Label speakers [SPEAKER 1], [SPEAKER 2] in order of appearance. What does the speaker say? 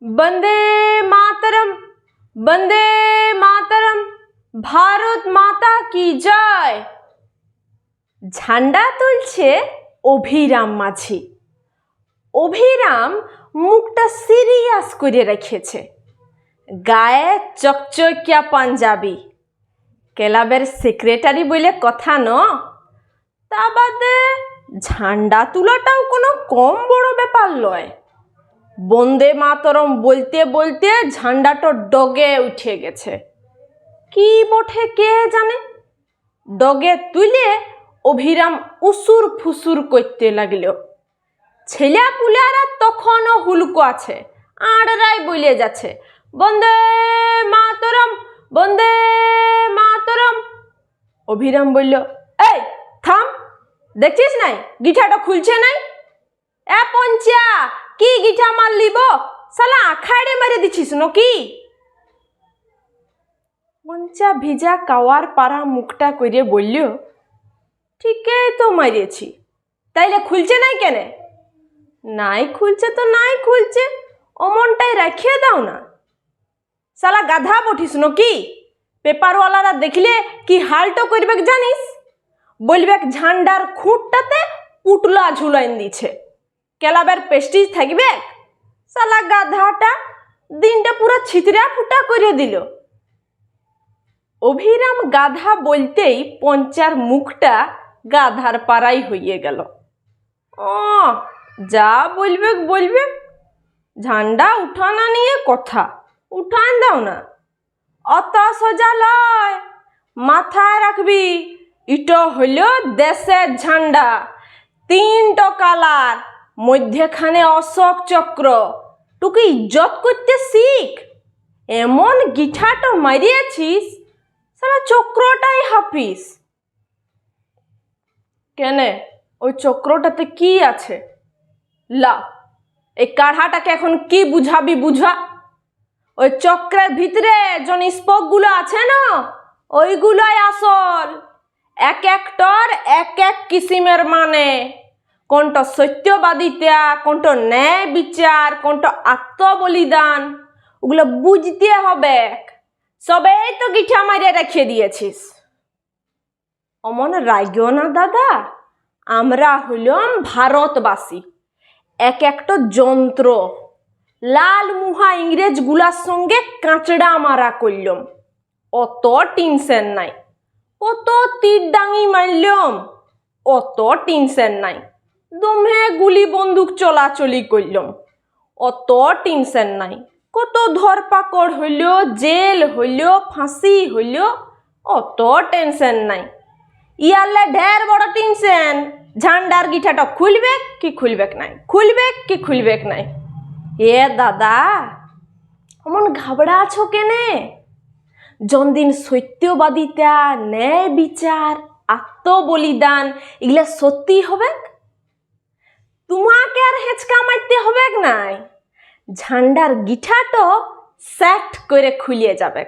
[SPEAKER 1] বন্দে মাতরম, বন্দে মাতরম, ভারত মাতা কি জয়। ঝান্ডা তুলছে অভিরাম মাঝি। অভিরাম মুখটা সিরিয়াস করে রেখেছে, গায়ে চকচকিয়া পাঞ্জাবি। ক্লাবের সেক্রেটারি বলে কথা ন, তা বাদে ঝান্ডা তোলাটাও কোনো কম বড় ব্যাপার নয়। বন্দে মাতরম বলতে বলতে ঝান্ডাটা ডগে উঠে গেছে। কি বটে কে জানে। ডগে তুলে অভিরাম উসুর ফুসুর করতে লাগল। ছেলে পুলারা তখনও হুলকো আছে, আড়রাই বলে যাচ্ছে বন্দে মাতরম, বন্দে মাতরম। অভিরাম বলল, এই থাম, দেখছিস নাই গিঠাটা খুলছে নাই? এ পঞ্চা, কি গিঠা মারলিব? শালা আখাড়ে মেরে দিছিস নাকি? পঞ্চা ভিজা কাওয়ার পাড়া মুখটা করে বলল, ঠিকই তো মারিয়েছি, তাইলে খুলছে নাই কেনে? নাই খুলছে তো নাই খুলছে, অমনটাই রাখিয়ে দাও না। শালা গাধা বঠিস নাকি? পেপারওয়ালারা দেখলে কি হালটো করবে জানিস? বলবে ঝান্ডার খুঁটটাতে পুটলা ঝুলাইন দিছে, ক্লাবের পেস্টিজ থাকবে। শালা গাধাটা দিনটা পুরো ছিতরা ফুটা করে দিল। অভিরাম গাধা বলতেই পঞ্চার মুখটা গাধার পাড়াই হইয়ে গেল। ও যা বলবে বলবে, ঝান্ডা উঠানা নিয়ে কথা, উঠান দাও না। অত সোজা লয়, মাথায় রাখবি, ইটো হইল দেশের ঝান্ডা, 3টো কালার, মধ্যেখানে অশোক চক্র। টুকু ইজ্জত করতে শিখ। এমন গিঠাটা মারিয়েছিস, সারা চক্রটাই হাফিস। কেনে, ওই চক্রটাতে কি আছে? লা, এই কাঢ়াটাকে এখন কি বুঝাবি বুঝা। ওই চক্রের ভিতরে জন স্পোকগুলো আছে না, ওইগুলোই আসল। এক একটার এক এক কিসিমের মানে। কোনটা সত্যবাদিতা, কোনটা ন্যায় বিচার, কোনটা আত্মবলিদান, ওগুলো বুঝতে হবে। সবেই তো গিঠা মারিয়ে রেখে দিয়েছিস। অমন রাগিও না দাদা, আমরা হইলাম ভারতবাসী, এক একটা যন্ত্র। লাল মুহা ইংরেজ গুলার সঙ্গে কাঁচড়া মারা করলাম, অত টেনশন নাই। কত তীর ডাঙি মারলাম, অত টেনশন নাই। দমে গুলি বন্দুক চলাচলি করলাম, অত টেনশন নাই। কত ধরপাকড় হইল, জেল হইল, ফাঁসি হইল, অত টেনশন নাই। ইয়ারলে ঢের বড় টেনশন, ঝান্ডার গিঠাটা খুলবে কি খুলবে নাই, খুলবে কি খুলবে নাই। এ দাদা, অমন ঘাবড়া আছো কেনে? যনদিন সত্যবাদিতা, ন্যায় বিচার, আত্মবলিদান এগুলা সত্যি হবে, তোমাকে আর হেঁচকা মারতে হবে নাই। ঝান্ডার গিঠাটো সেট করে খুলিয়ে যাবে।